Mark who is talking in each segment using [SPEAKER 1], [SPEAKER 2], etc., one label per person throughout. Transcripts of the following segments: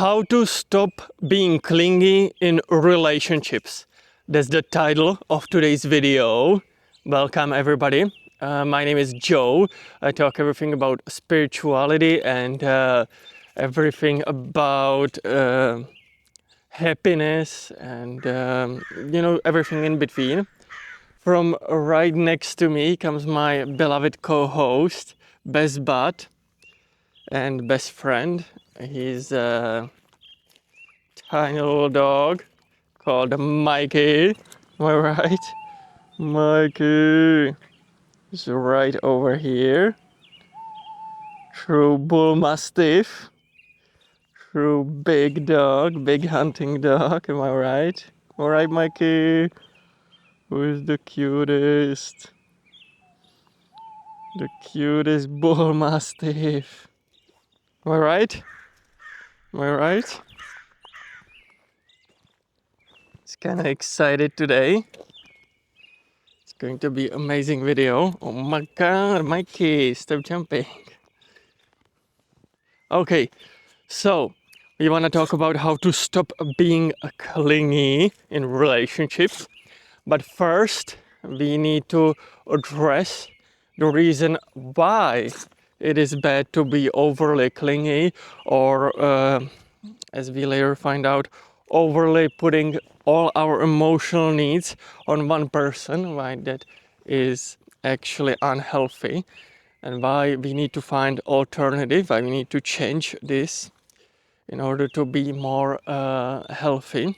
[SPEAKER 1] How to stop being clingy in relationships. That's the title of today's video. Welcome everybody. My name is Joe. I talk everything about spirituality and everything about happiness and everything in between. From right next to me comes my beloved co-host, best bud and best friend. He's a tiny little dog called Mikey. Am I right? Mikey is right over here. True bull mastiff. True big dog, big hunting dog. Am I right? All right, Mikey. Who is the cutest? The cutest bull mastiff. Am I right? Am I right? He's kind of excited today. It's going to be amazing video. Oh my god, Mikey, stop jumping. Okay, so we want to talk about how to stop being clingy in relationships. But first, we need to address the reason why it is bad to be overly clingy or, as we later find out, overly putting all our emotional needs on one person, why that is actually unhealthy, and why we need to find alternative, why we need to change this in order to be more healthy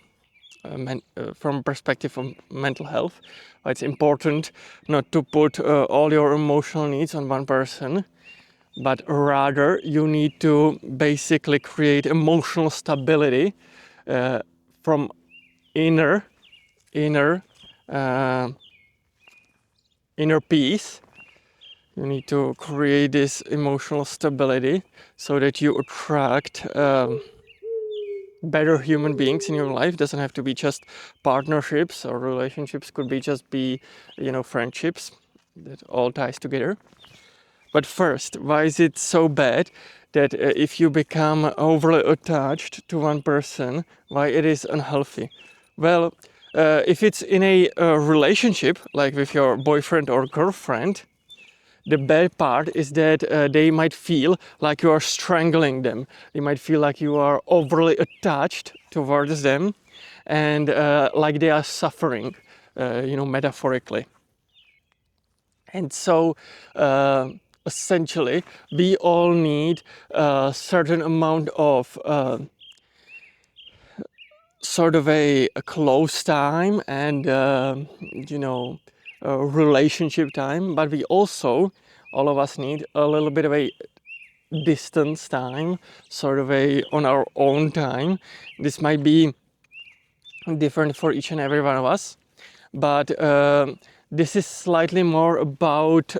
[SPEAKER 1] from perspective of mental health. It's important not to put all your emotional needs on one person, but rather you need to basically create emotional stability from inner peace. You need to create this emotional stability so that you attract better human beings in your life. Doesn't have to be just partnerships or relationships, could be just be friendships. That all ties together. But first, why is it so bad that if you become overly attached to one person, why it is unhealthy? Well, if it's in a relationship, like with your boyfriend or girlfriend, the bad part is that they might feel like you are strangling them. They might feel like you are overly attached towards them and like they are suffering, metaphorically. And so essentially, we all need a certain amount of sort of a close time and relationship time, but we also, all of us, need a little bit of a distance time, sort of a on our own time. This might be different for each and every one of us, but this is slightly more about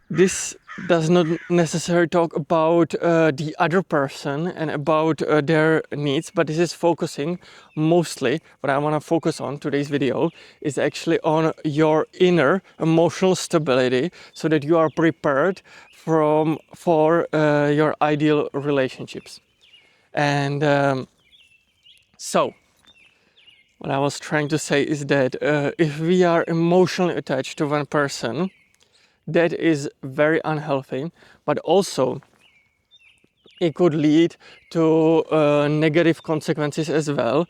[SPEAKER 1] this does not necessarily talk about the other person and about their needs, but this is focusing mostly, what I want to focus on today's video is actually on your inner emotional stability so that you are prepared for your ideal relationships. And so what I was trying to say is that if we are emotionally attached to one person, that is very unhealthy, but also it could lead to negative consequences as well,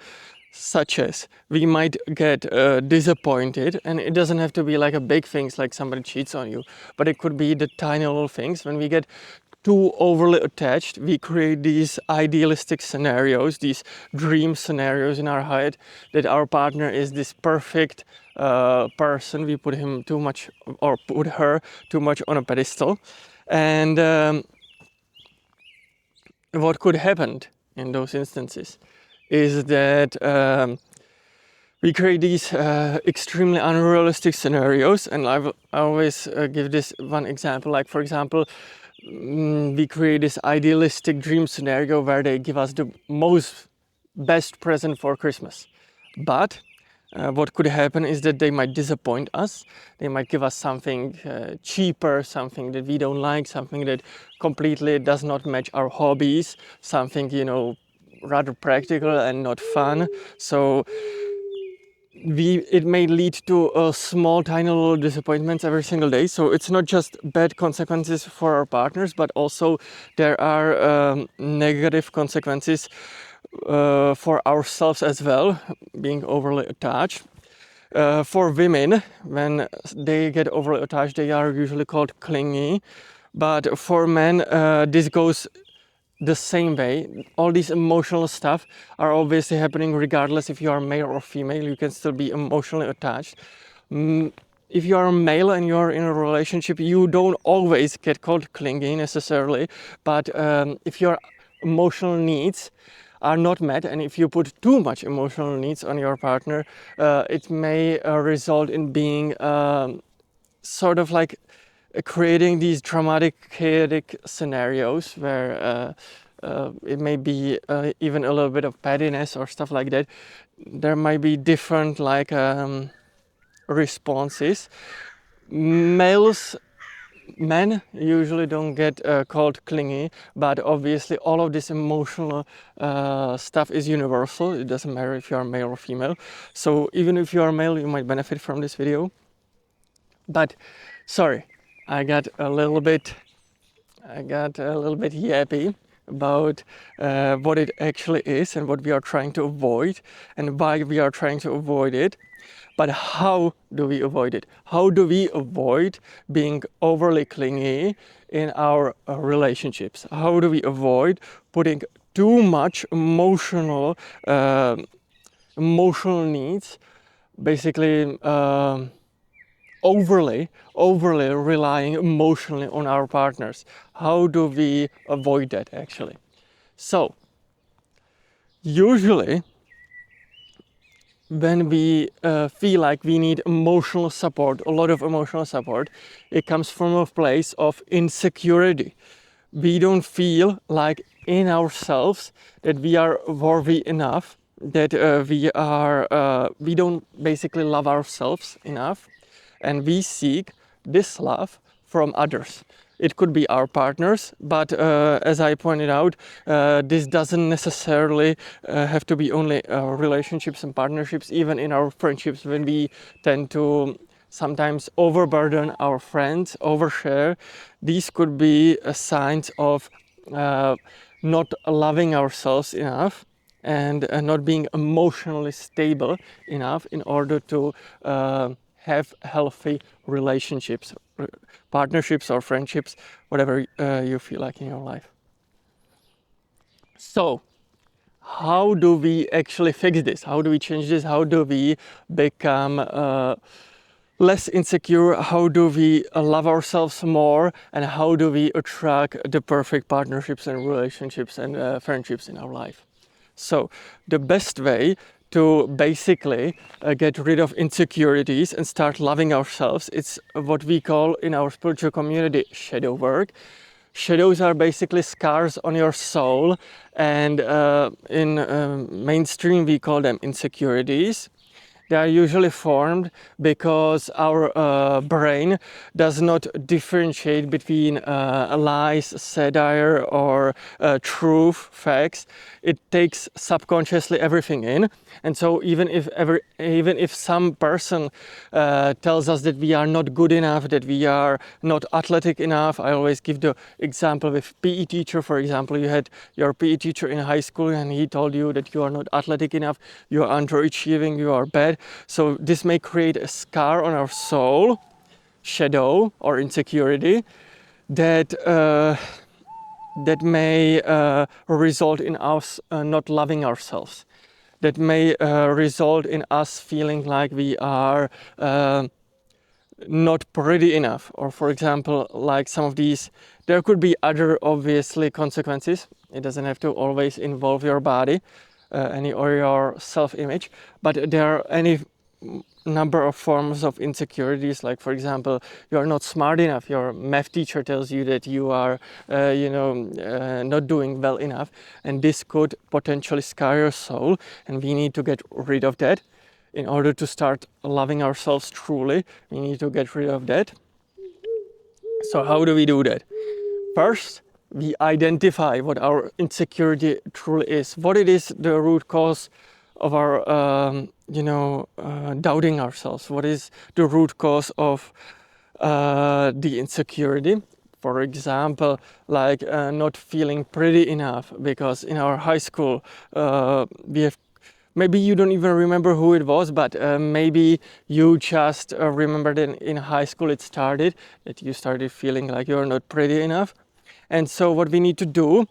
[SPEAKER 1] such as we might get disappointed, and it doesn't have to be like a big things like somebody cheats on you, but it could be the tiny little things. When we get too overly attached, we create these idealistic scenarios, these dream scenarios in our head that our partner is this perfect person. We put him too much or put her too much on a pedestal. And what could happen in those instances is that we create these extremely unrealistic scenarios. And I always give this one example, like for example, we create this idealistic dream scenario where they give us the best present for Christmas. But what could happen is that they might disappoint us. They might give us something cheaper, something that we don't like, something that completely does not match our hobbies, something, you know, rather practical and not fun. So it may lead to small, tiny little disappointments every single day. So it's not just bad consequences for our partners, but also there are negative consequences for ourselves as well, being overly attached. For women, when they get overly attached, they are usually called clingy. But for men, this goes the same way. All these emotional stuff are obviously happening regardless if you are male or female. You can still be emotionally attached. If you are a male and you are in a relationship, you don't always get called clingy necessarily. But if your emotional needs are not met, and if you put too much emotional needs on your partner, it may result in being sort of like creating these dramatic, chaotic scenarios where it may be even a little bit of pettiness or stuff like that. There might be different like responses. Men usually don't get called clingy, but obviously all of this emotional stuff is universal. It doesn't matter if you are male or female. So even if you are male, you might benefit from this video. But sorry, I got a little bit yappy about what it actually is and what we are trying to avoid and why we are trying to avoid it. But how do we avoid it? How do we avoid being overly clingy in our relationships? How do we avoid putting too much emotional needs, basically overly relying emotionally on our partners? How do we avoid that actually? So usually when we feel like we need emotional support, a lot of emotional support, it comes from a place of insecurity. We don't feel like in ourselves that we are worthy enough, that we don't basically love ourselves enough, and we seek this love from others. It could be our partners, but as I pointed out, this doesn't necessarily have to be only relationships and partnerships. Even in our friendships, when we tend to sometimes overburden our friends, overshare, these could be signs of not loving ourselves enough and not being emotionally stable enough in order to have healthy relationships, partnerships or friendships, whatever you feel like in your life. So how do we actually fix this? How do we change this? How do we become less insecure? How do we love ourselves more? And how do we attract the perfect partnerships and relationships and friendships in our life? So the best way to basically get rid of insecurities and start loving ourselves, it's what we call in our spiritual community shadow work. Shadows are basically scars on your soul, and in mainstream we call them insecurities. They are usually formed because our brain does not differentiate between lies, satire, or truth, facts. It takes subconsciously everything in, and so even if some person tells us that we are not good enough, that we are not athletic enough. I always give the example with PE teacher. For example, you had your PE teacher in high school and he told you that you are not athletic enough, you are underachieving, you are bad. So this may create a scar on our soul, shadow or insecurity that that may result in us not loving ourselves. That may result in us feeling like we are not pretty enough. Or for example, like some of these, there could be other obviously consequences. It doesn't have to always involve your body or your self-image, but there are any number of forms of insecurities. Like for example, you are not smart enough. Your math teacher tells you that you are not doing well enough, and this could potentially scar your soul, and we need to get rid of that. in order to start loving ourselves truly, we need to get rid of that. So how do we do that? First, we identify what our insecurity truly is, what it is the root cause of our, doubting ourselves, what is the root cause of the insecurity. For example, like not feeling pretty enough, because in our high school we have, maybe you don't even remember who it was, but maybe you just remember that in high school it started, that you started feeling like you're not pretty enough. And so what we need to do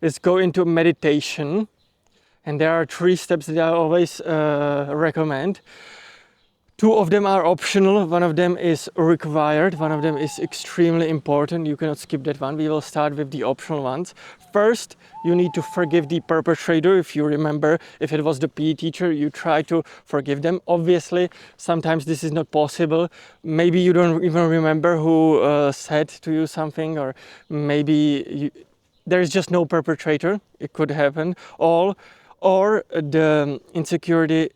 [SPEAKER 1] is go into meditation. And there are 3 steps that I always recommend. 2 of them are optional, one of them is required, one of them is extremely important. You cannot skip that one. We will start with the optional ones. First, you need to forgive the perpetrator. If you remember, if it was the PE teacher, you try to forgive them. Obviously, sometimes this is not possible. Maybe you don't even remember who said to you something, or maybe there is just no perpetrator. It could happen. Or the insecurity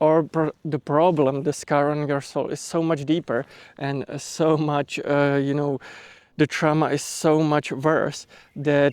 [SPEAKER 1] or the problem, the scar on your soul is so much deeper, and so much, the trauma is so much worse that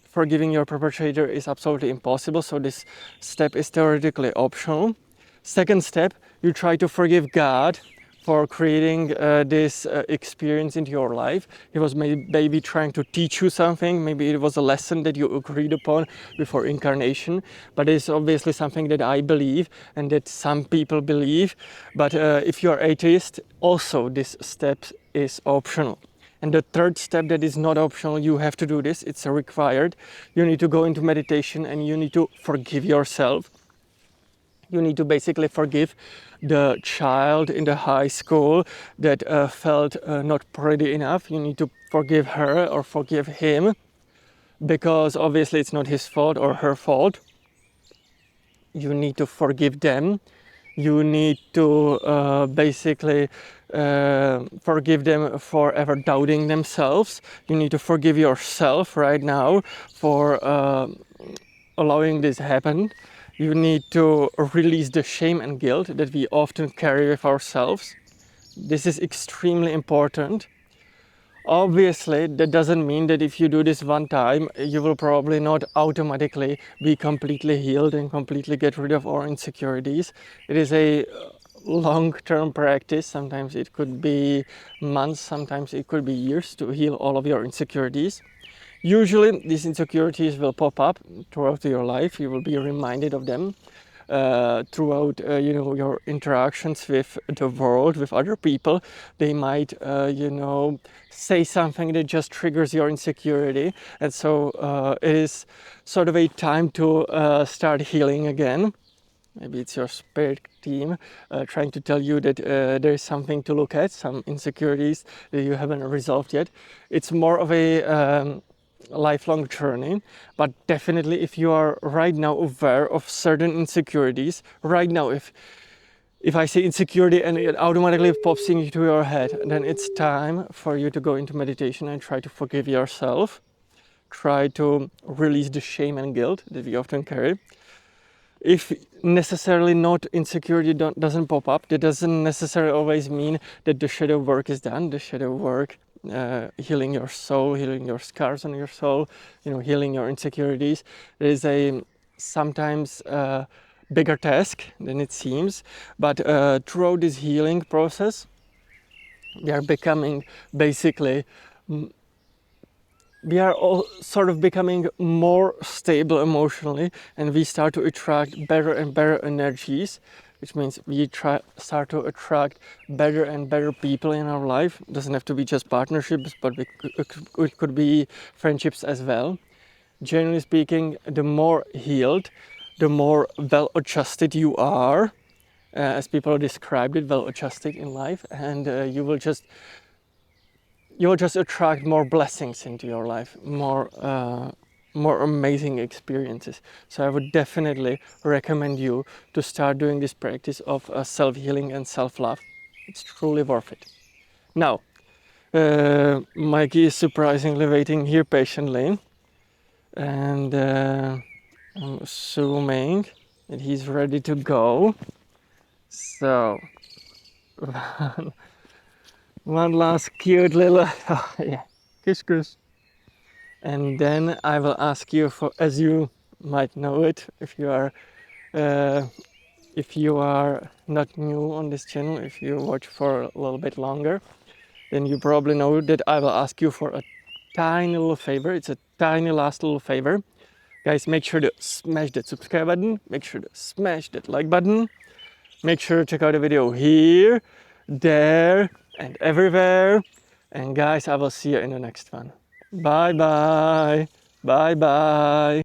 [SPEAKER 1] forgiving your perpetrator is absolutely impossible. So this step is theoretically optional. Second step, you try to forgive God for creating this experience into your life. He was maybe trying to teach you something. Maybe it was a lesson that you agreed upon before incarnation. But it's obviously something that I believe and that some people believe. But if you're atheist, also this step is optional. And the third step that is not optional, you have to do this, it's required. You need to go into meditation and you need to forgive yourself. You need to basically forgive the child in the high school that felt not pretty enough. You need to forgive her or forgive him, because obviously it's not his fault or her fault. You need to forgive them. You need to basically forgive them for ever doubting themselves. You need to forgive yourself right now for allowing this happen. You need to release the shame and guilt that we often carry with ourselves. This is extremely important. Obviously, that doesn't mean that if you do this one time, you will probably not automatically be completely healed and completely get rid of all insecurities. It is a long-term practice. Sometimes it could be months, sometimes it could be years to heal all of your insecurities. Usually these insecurities will pop up throughout your life. You will be reminded of them throughout your interactions with the world, with other people. They might say something that just triggers your insecurity, and so it is sort of a time to start healing again. Maybe it's your spirit team trying to tell you that there is something to look at, some insecurities that you haven't resolved yet. It's more of a lifelong journey, but definitely if you are right now aware of certain insecurities, right now if I say insecurity and it automatically pops into your head, then it's time for you to go into meditation and try to forgive yourself. Try to release the shame and guilt that we often carry. If necessarily not insecurity doesn't pop up, that doesn't necessarily always mean that the shadow work is done. The shadow work, healing your soul, healing your scars on your soul, healing your insecurities, there is a sometimes bigger task than it seems. But throughout this healing process, we are becoming basically we are all sort of becoming more stable emotionally, and we start to attract better and better energies, which means we start to attract better and better people in our life. It doesn't have to be just partnerships, but it could be friendships as well. Generally speaking, the more healed, the more well-adjusted you are, as people described it, well-adjusted in life, and you will just attract more blessings into your life, more amazing experiences. So I would definitely recommend you to start doing this practice of self-healing and self-love. It's truly worth it. Now, Mikey is surprisingly waiting here patiently, and I'm assuming and he's ready to go. So one last cute little oh, yeah, kiss kiss. And then I will ask you for, as you might know it, uh, if you are not new on this channel, if you watch for a little bit longer, then you probably know that I will ask you for a tiny little favor. It's a tiny last little favor. Guys, make sure to smash that subscribe button, make sure to smash that like button, make sure to check out the video here, there, and everywhere. And guys, I will see you in the next one. Bye bye. Bye bye.